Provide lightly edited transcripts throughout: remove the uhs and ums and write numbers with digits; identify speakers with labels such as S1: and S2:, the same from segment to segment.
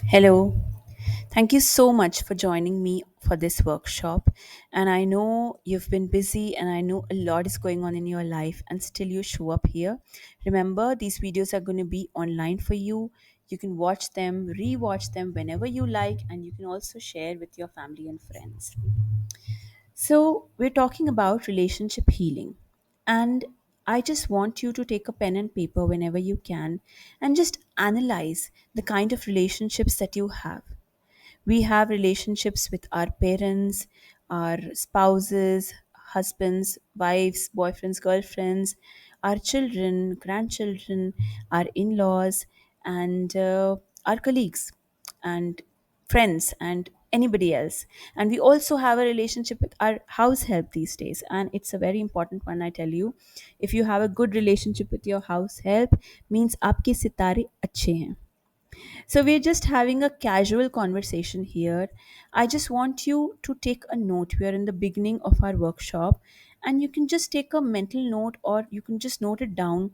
S1: Hello. Thank you so much for joining me for this workshop. And I know you've been busy and I know a lot is going on in your life, and still you show up here. Remember, these videos are going to be online for you. You can watch them, rewatch them whenever you like, and you can also share with your family and friends. So, we're talking about relationship healing. And I just want you to take a pen and paper whenever you can and just analyze the kind of relationships that you have. We have relationships with our parents, our spouses, husbands, wives, boyfriends, girlfriends, our children, grandchildren, our in laws, and our colleagues, and friends, and anybody else. And we also have a relationship with our house help these days, and it's a very important one. I tell you, if you have a good relationship with your house help, means आपके सितारे अच्छे हैं. So, we're just having a casual conversation here. I just want you to take a note. We are in the beginning of our workshop, and you can just take a mental note or you can just note it down,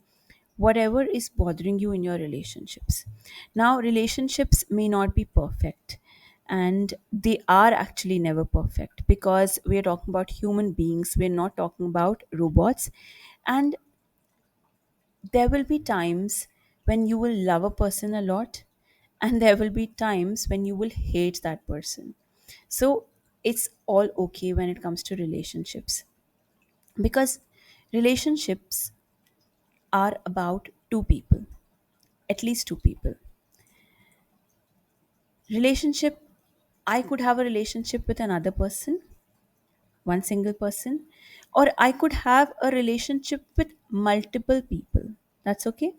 S1: whatever is bothering you in your relationships. Now, relationships may not be perfect, and they are actually never perfect because we are talking about human beings, we're not talking about robots. And there will be times when you will love a person a lot, and there will be times when you will hate that person. So it's all okay when it comes to relationships, because relationships are about two people, at least two people. Relationship, I could have a relationship with another person, one single person, or I could have a relationship with multiple people. That's okay.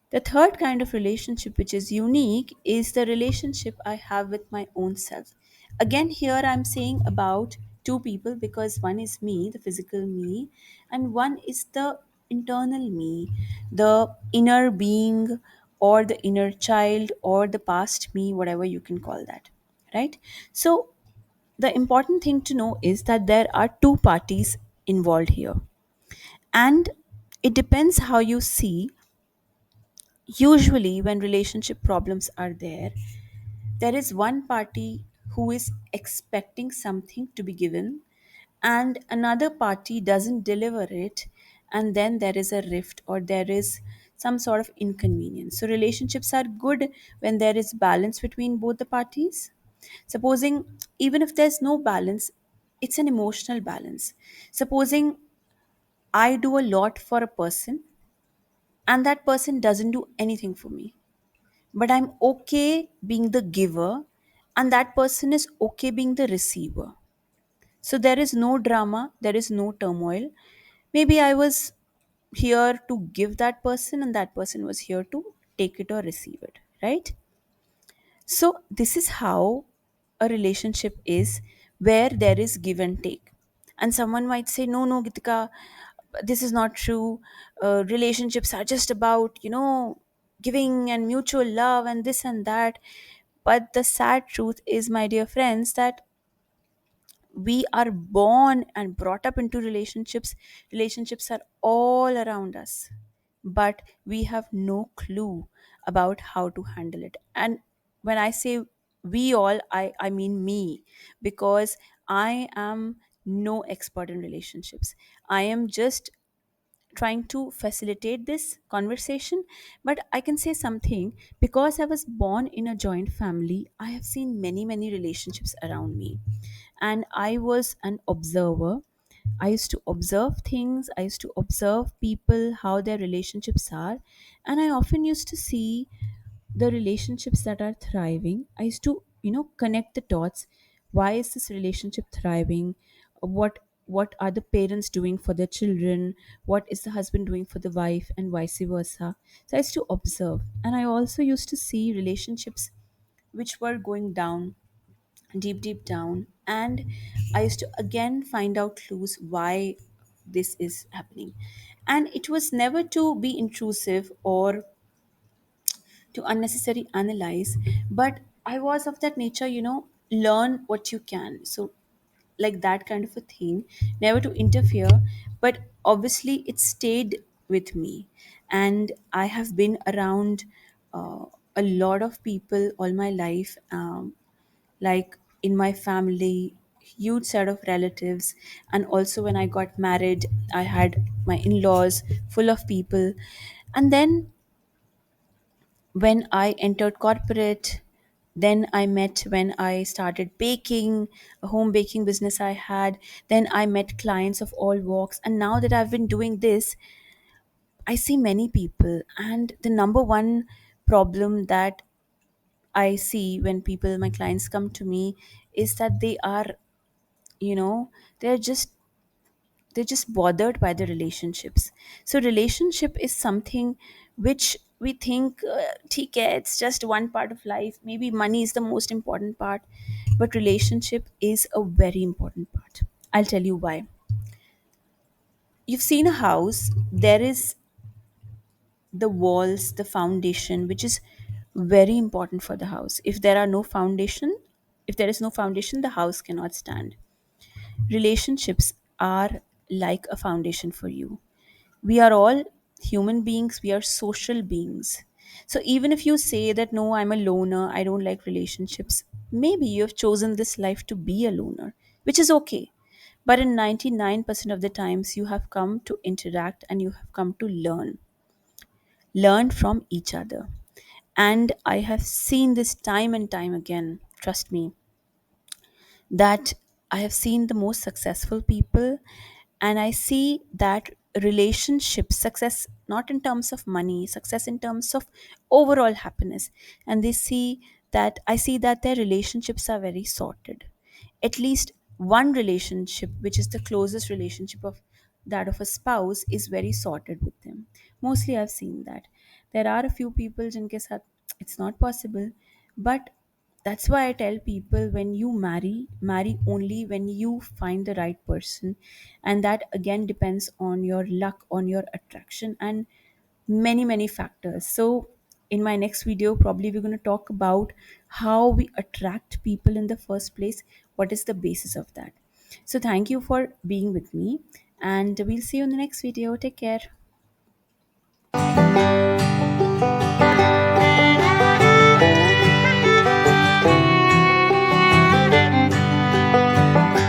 S1: The third kind of relationship, which is unique, is the relationship I have with my own self. Again, here I'm saying about two people because one is me, the physical me, and one is the internal me, the inner being, or the inner child, or the past me, whatever you can call that. Right? So, the important thing to know is that there are two parties involved here. And it depends how you see. Usually when relationship problems are there is one party who is expecting something to be given and another party doesn't deliver it, and then there is a rift or there is some sort of inconvenience. So relationships are good when there is balance between both the parties. Supposing, even if there's no balance, it's an emotional balance. Supposing I do a lot for a person and that person doesn't do anything for me, but I'm okay being the giver, and that person is okay being the receiver. So there is no drama, there is no turmoil. Maybe I was here to give that person, and that person was here to take it or receive it, right? So this is how a relationship is, where there is give and take. And someone might say, no, no, Gitika, this is not true. Relationships are just about, giving and mutual love and this and that. But the sad truth is, my dear friends, that we are born and brought up into relationships. Relationships are all around us, but we have no clue about how to handle it. And when I say we all, I mean me, because I am no expert in relationships. I am just trying to facilitate this conversation. But I can say something, because I was born in a joint family, I have seen many, many relationships around me, and I was an observer. I used to observe things, I used to observe people, how their relationships are, and I often used to see the relationships that are thriving. I used to, connect the dots. Why is this relationship thriving? What are the parents doing for their children? What is the husband doing for the wife, and vice versa? So I used to observe, and I also used to see relationships which were going down, deep, deep down. And I used to again find out clues why this is happening. And it was never to be intrusive or to unnecessary analyze, but I was of that nature, learn what you can. So, like that kind of a thing, never to interfere, but obviously it stayed with me. And I have been around a lot of people all my life, like in my family, huge set of relatives. And also when I got married, I had my in-laws full of people. And then when I entered corporate, then I met when I started baking, a home baking business I had. Then I met clients of all walks. And now that I've been doing this, I see many people. And the number one problem that I see when people, my clients, come to me is that they are, you know, they're just bothered by the relationships. So relationship is something which we think, ठीक है, it's just one part of life. Maybe money is the most important part, but relationship is a very important part. I'll tell you why. You've seen a house, there is the walls, the foundation, which is very important for the house. If there are no foundation, if there is no foundation, the house cannot stand. Relationships are like a foundation for you. We are all human beings, we are social beings. So even if you say that no, I'm a loner, I don't like relationships, maybe you have chosen this life to be a loner, which is okay. But in 99% of the times, you have come to interact and you have come to learn from each other. And I have seen this time and time again, trust me, that I have seen the most successful people, and I see that relationship success, not in terms of money, success in terms of overall happiness. And they see that, I see that their relationships are very sorted. At least one relationship, which is the closest relationship of that of a spouse, is very sorted with them. Mostly I've seen that. There are a few people jinke sath it's not possible, but that's why I tell people, when you marry only when you find the right person. And that again depends on your luck, on your attraction, and many, many factors. So, in my next video, probably we're going to talk about how we attract people in the first place. What is the basis of that? So, thank you for being with me, and we'll see you in the next video. Take care.